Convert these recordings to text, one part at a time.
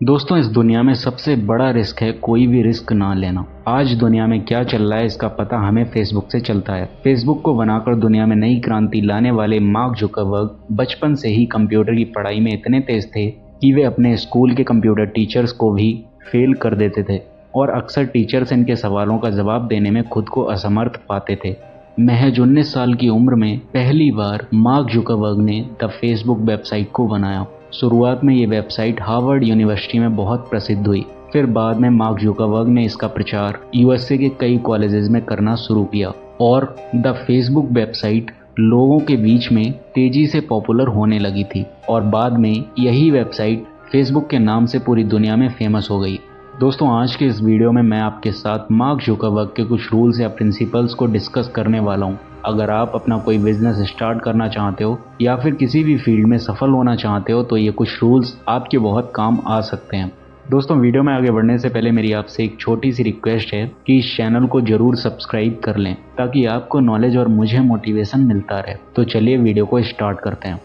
दोस्तों, इस दुनिया में सबसे बड़ा रिस्क है कोई भी रिस्क ना लेना। आज दुनिया में क्या चल रहा है इसका पता हमें फेसबुक से चलता है। फेसबुक को बनाकर दुनिया में नई क्रांति लाने वाले मार्क जुकरबर्ग बचपन से ही कंप्यूटर की पढ़ाई में इतने तेज थे कि वे अपने स्कूल के कंप्यूटर टीचर्स को भी फेल कर देते थे और अक्सर टीचर्स इनके सवालों का जवाब देने में खुद को असमर्थ पाते थे। महज 19 साल की उम्र में पहली बार मार्क जुकरबर्ग ने द फेसबुक वेबसाइट को बनाया। शुरुआत में ये वेबसाइट हार्वर्ड यूनिवर्सिटी में बहुत प्रसिद्ध हुई। फिर बाद में मार्क जुकरबर्ग ने इसका प्रचार यूएसए के कई कॉलेजेस में करना शुरू किया और द फेसबुक वेबसाइट लोगों के बीच में तेजी से पॉपुलर होने लगी थी और बाद में यही वेबसाइट फेसबुक के नाम से पूरी दुनिया में फेमस हो गई। दोस्तों, आज के इस वीडियो में मैं आपके साथ मार्क जुकरबर्ग के कुछ रूल्स या प्रिंसिपल्स को डिस्कस करने वाला हूँ। अगर आप अपना कोई बिजनेस स्टार्ट करना चाहते हो या फिर किसी भी फील्ड में सफल होना चाहते हो तो ये कुछ रूल्स आपके बहुत काम आ सकते हैं। दोस्तों, वीडियो में आगे बढ़ने से पहले मेरी आपसे एक छोटी सी रिक्वेस्ट है कि इस चैनल को जरूर सब्सक्राइब कर लें ताकि आपको नॉलेज और मुझे मोटिवेशन मिलता रहे। तो चलिए वीडियो को स्टार्ट करते हैं।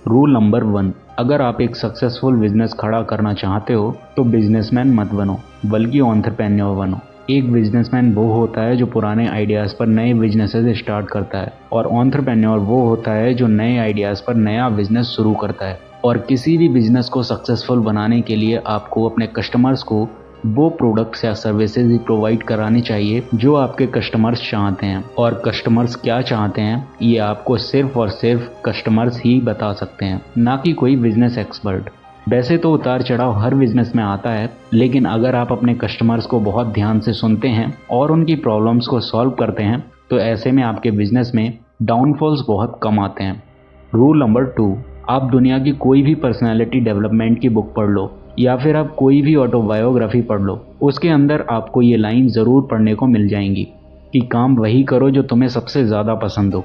रूल नंबर 1, अगर आप एक सक्सेसफुल बिजनेस खड़ा करना चाहते हो तो बिजनेसमैन मत बनो बल्कि एंटरप्रेन्योर बनो। एक बिजनेसमैन वो होता है जो पुराने आइडियाज़ पर नए बिजनेसेस स्टार्ट करता है और एंटरप्रेन्योर वो होता है जो नए आइडियाज़ पर नया बिजनेस शुरू करता है। और किसी भी बिजनेस को सक्सेसफुल बनाने के लिए आपको अपने कस्टमर्स को वो प्रोडक्ट्स या सर्विसेज ही प्रोवाइड करानी चाहिए जो आपके कस्टमर्स चाहते हैं। और कस्टमर्स क्या चाहते हैं ये आपको सिर्फ और सिर्फ कस्टमर्स ही बता सकते हैं, ना कि कोई बिजनेस एक्सपर्ट। वैसे तो उतार चढ़ाव हर बिजनेस में आता है, लेकिन अगर आप अपने कस्टमर्स को बहुत ध्यान से सुनते हैं और उनकी प्रॉब्लम्स को सॉल्व करते हैं तो ऐसे में आपके बिजनेस में डाउनफॉल्स बहुत कम आते हैं। रूल नंबर 2, आप दुनिया की कोई भी पर्सनैलिटी डेवलपमेंट की बुक पढ़ लो या फिर आप कोई भी ऑटोबायोग्राफी पढ़ लो, उसके अंदर आपको ये लाइन ज़रूर पढ़ने को मिल जाएंगी कि काम वही करो जो तुम्हें सबसे ज़्यादा पसंद हो।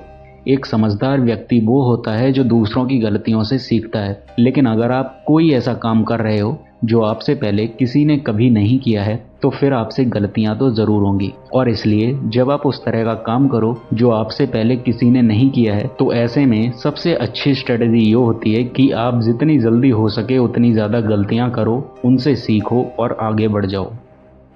एक समझदार व्यक्ति वो होता है जो दूसरों की गलतियों से सीखता है। लेकिन अगर आप कोई ऐसा काम कर रहे हो जो आपसे पहले किसी ने कभी नहीं किया है तो फिर आपसे गलतियां तो ज़रूर होंगी। और इसलिए जब आप उस तरह का काम करो जो आपसे पहले किसी ने नहीं किया है तो ऐसे में सबसे अच्छी स्ट्रेटेजी ये होती है कि आप जितनी जल्दी हो सके उतनी ज़्यादा गलतियां करो, उनसे सीखो और आगे बढ़ जाओ।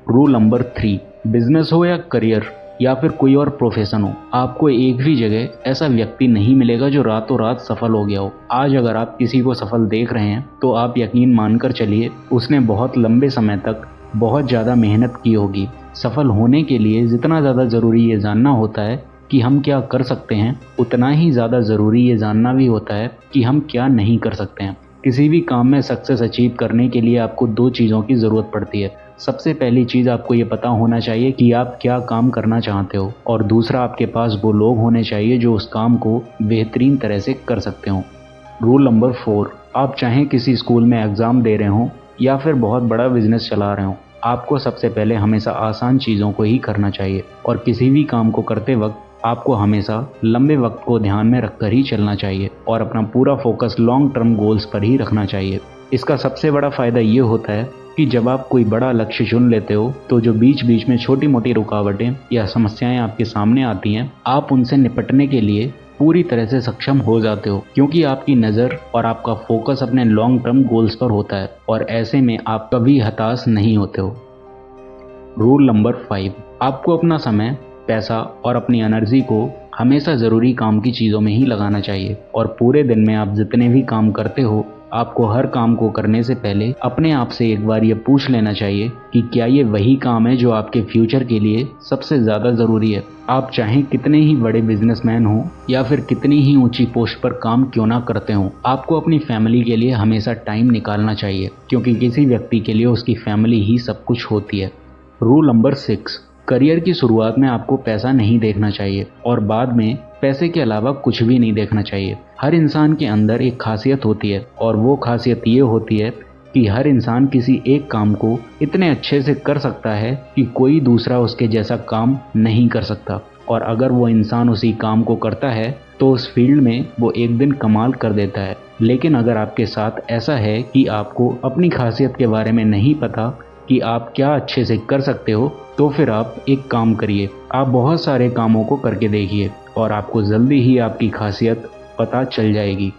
रूल नंबर 3, बिजनेस हो या करियर या फिर कोई और प्रोफेशन हो, आपको एक भी जगह ऐसा व्यक्ति नहीं मिलेगा जो रातों रात सफल हो गया हो। आज अगर आप किसी को सफल देख रहे हैं तो आप यकीन मानकर चलिए उसने बहुत लंबे समय तक बहुत ज़्यादा मेहनत की होगी। सफल होने के लिए जितना ज़्यादा ज़रूरी ये जानना होता है कि हम क्या कर सकते हैं, उतना ही ज़्यादा ज़रूरी ये जानना भी होता है कि हम क्या नहीं कर सकते हैं। किसी भी काम में सक्सेस अचीव करने के लिए आपको 2 चीज़ों की ज़रूरत पड़ती है। सबसे पहली चीज़, आपको ये पता होना चाहिए कि आप क्या काम करना चाहते हो और दूसरा, आपके पास वो लोग होने चाहिए जो उस काम को बेहतरीन तरह से कर सकते हो। रूल नंबर 4, आप चाहे किसी स्कूल में एग्ज़ाम दे रहे हो या फिर बहुत बड़ा बिजनेस चला रहे हो, आपको सबसे पहले हमेशा आसान चीज़ों को ही करना चाहिए और किसी भी काम को करते वक्त आपको हमेशा लंबे वक्त को ध्यान में रखकर ही चलना चाहिए और अपना पूरा फोकस लॉन्ग टर्म गोल्स पर ही रखना चाहिए। इसका सबसे बड़ा फ़ायदा ये होता है कि जब आप कोई बड़ा लक्ष्य चुन लेते हो तो जो बीच बीच में छोटी मोटी रुकावटें या समस्याएं आपके सामने आती हैं, आप उनसे निपटने के लिए पूरी तरह से सक्षम हो जाते हो क्योंकि आपकी नज़र और आपका फोकस अपने लॉन्ग टर्म गोल्स पर होता है और ऐसे में आप कभी हताश नहीं होते हो। रूल नंबर 5, आपको अपना समय, पैसा और अपनी एनर्जी को हमेशा ज़रूरी काम की चीज़ों में ही लगाना चाहिए और पूरे दिन में आप जितने भी काम करते हो आपको हर काम को करने से पहले अपने आप से एक बार ये पूछ लेना चाहिए कि क्या ये वही काम है जो आपके फ्यूचर के लिए सबसे ज़्यादा ज़रूरी है। आप चाहे कितने ही बड़े बिजनेसमैन हो या फिर कितनी ही ऊंची पोस्ट पर काम क्यों ना करते हो, आपको अपनी फैमिली के लिए हमेशा टाइम निकालना चाहिए क्योंकि किसी व्यक्ति के लिए उसकी फैमिली ही सब कुछ होती है। रूल नंबर 6, करियर की शुरुआत में आपको पैसा नहीं देखना चाहिए और बाद में पैसे के अलावा कुछ भी नहीं देखना चाहिए। हर इंसान के अंदर एक खासियत होती है और वो खासियत ये होती है कि हर इंसान किसी एक काम को इतने अच्छे से कर सकता है कि कोई दूसरा उसके जैसा काम नहीं कर सकता और अगर वो इंसान उसी काम को करता है तो उस फील्ड में वो एक दिन कमाल कर देता है। लेकिन अगर आपके साथ ऐसा है कि आपको अपनी खासियत के बारे में नहीं पता कि आप क्या अच्छे से कर सकते हो, तो फिर आप एक काम करिए, आप बहुत सारे कामों को करके देखिए और आपको जल्दी ही आपकी खासियत पता चल जाएगी।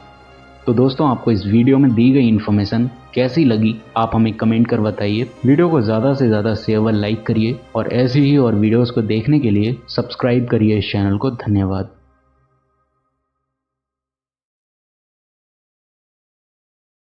तो दोस्तों, आपको इस वीडियो में दी गई इन्फॉर्मेशन कैसी लगी आप हमें कमेंट कर बताइए। वीडियो को ज़्यादा से ज़्यादा शेयर व लाइक करिए और ऐसी ही और वीडियोस को देखने के लिए सब्सक्राइब करिए इस चैनल को। धन्यवाद।